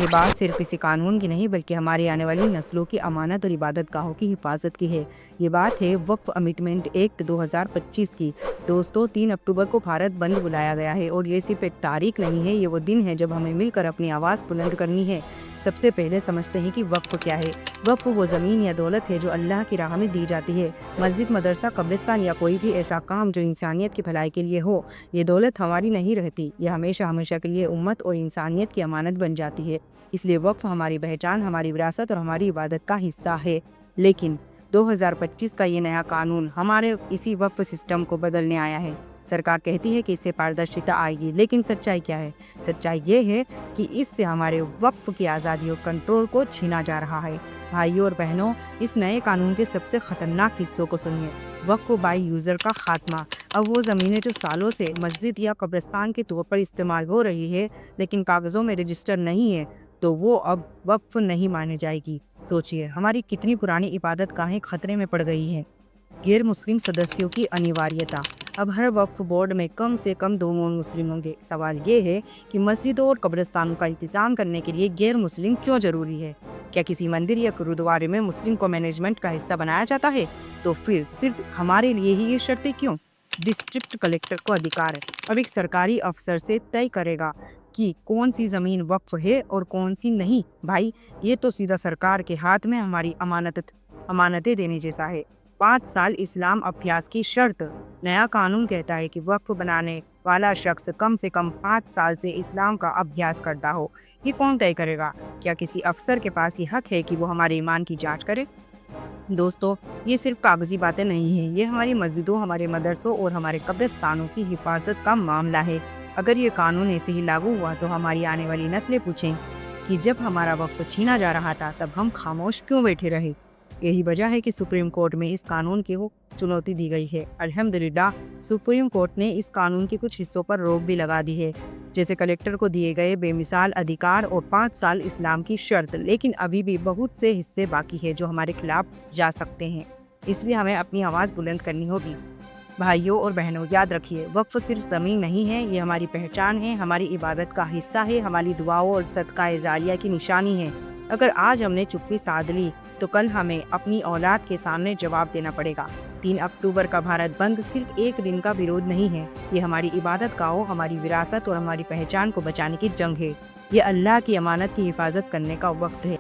یہ بات صرف کسی قانون کی نہیں بلکہ ہماری آنے والی نسلوں کی امانت اور عبادت گاہوں کی حفاظت کی ہے۔ یہ بات ہے وقف امٹمنٹ ایکٹ 2025 کی۔ دوستو، 3 اکتوبر کو بھارت بند بلایا گیا ہے اور یہ صرف ایک تاریخ نہیں ہے، یہ وہ دن ہے جب ہمیں مل کر اپنی آواز بلند کرنی ہے۔ سب سے پہلے سمجھتے ہیں کہ وقف کیا ہے۔ وقف وہ زمین یا دولت ہے جو اللہ کی راہ میں دی جاتی ہے۔ مسجد، مدرسہ، قبرستان یا کوئی بھی ایسا کام جو انسانیت کی بھلائی کے لیے ہو۔ یہ دولت ہماری نہیں رہتی، یہ ہمیشہ ہمیشہ کے لیے امت اور انسانیت کی امانت بن جاتی ہے۔ اس لیے وقف ہماری پہچان، ہماری وراثت اور ہماری عبادت کا حصہ ہے۔ لیکن 2025 کا یہ نیا قانون ہمارے اسی وقف سسٹم کو بدلنے آیا ہے۔ سرکار کہتی ہے کہ اس سے پاردرشتا آئے گی، لیکن سچائی کیا ہے؟ سچائی یہ ہے کہ اس سے ہمارے وقف کی آزادی اور کنٹرول کو چھینا جا رہا ہے۔ بھائیوں اور بہنوں، اس نئے قانون کے سب سے خطرناک حصوں کو سنیے۔ وقف بائی یوزر کا خاتمہ۔ اب وہ زمینیں جو سالوں سے مسجد یا قبرستان کے طور پر استعمال ہو رہی ہے لیکن کاغذوں میں رجسٹر نہیں ہے، تو وہ اب وقف نہیں مانی جائے گی۔ سوچئے، ہماری کتنی پرانی عبادت گاہیں خطرے میں پڑ گئی ہیں۔ غیر مسلم سدسیوں کی انیواریتا۔ اب ہر وقف بورڈ میں کم سے کم 2 مسلم ہوں گے۔ سوال یہ ہے کہ مسجدوں اور قبرستانوں کا انتظام کرنے کے لیے غیر مسلم کیوں ضروری ہے؟ کیا کسی مندر یا گرودوارے میں مسلم کو مینجمنٹ کا حصہ بنایا جاتا ہے؟ تو پھر صرف ہمارے لیے ہی یہ شرطیں کیوں؟ ڈسٹرکٹ کلیکٹر کو ادھیکار ہے، اب ایک سرکاری افسر سے طے کرے گا کہ کون سی زمین وقف ہے اور کون سی نہیں۔ بھائی، یہ تو سیدھا سرکار کے ہاتھ میں ہماری امانتیں دینے جیسا ہے۔ 5 سال اسلام ابھیاس کی شرط۔ نیا قانون کہتا ہے کہ وقف بنانے والا شخص کم سے کم 5 سال سے اسلام کا ابھیاس کرتا ہو۔ یہ کون طے کرے گا؟ کیا کسی افسر کے پاس یہ حق ہے کہ وہ ہمارے ایمان کی جانچ کرے؟ دوستو، یہ صرف کاغذی باتیں نہیں ہیں، یہ ہماری مسجدوں، ہمارے مدرسوں اور ہمارے قبرستانوں کی حفاظت کا معاملہ ہے۔ اگر یہ قانون ایسے ہی لاگو ہوا تو ہماری آنے والی نسلیں پوچھیں کہ جب ہمارا وقف چھینا جا رہا تھا تب ہم خاموش کیوں بیٹھے رہے؟ یہی وجہ ہے کہ سپریم کورٹ میں اس قانون کو چنوتی دی گئی ہے۔ الحمدللہ، سپریم کورٹ نے اس قانون کے کچھ حصوں پر روک بھی لگا دی ہے، جیسے کلیکٹر کو دیے گئے بے مثال ادھیکار اور 5 سال اسلام کی شرط۔ لیکن ابھی بھی بہت سے حصے باقی ہیں جو ہمارے خلاف جا سکتے ہیں، اس لیے ہمیں اپنی آواز بلند کرنی ہوگی۔ بھائیوں اور بہنوں، یاد رکھیے، وقف صرف زمین نہیں ہے، یہ ہماری پہچان ہے، ہماری عبادت کا حصہ ہے، ہماری دعاؤں اور صدقہ جاریہ کی نشانی ہے۔ اگر آج ہم نے چپی سادھ لی تو کل ہمیں اپنی اولاد کے سامنے جواب دینا پڑے گا۔ 3 اکتوبر کا بھارت بند صرف ایک دن کا وروଧ نہیں ہے، یہ ہماری عبادت گاہوں، ہماری وراثت اور ہماری پہچان کو بچانے کی جنگ ہے۔ یہ اللہ کی امانت کی حفاظت کرنے کا وقت ہے۔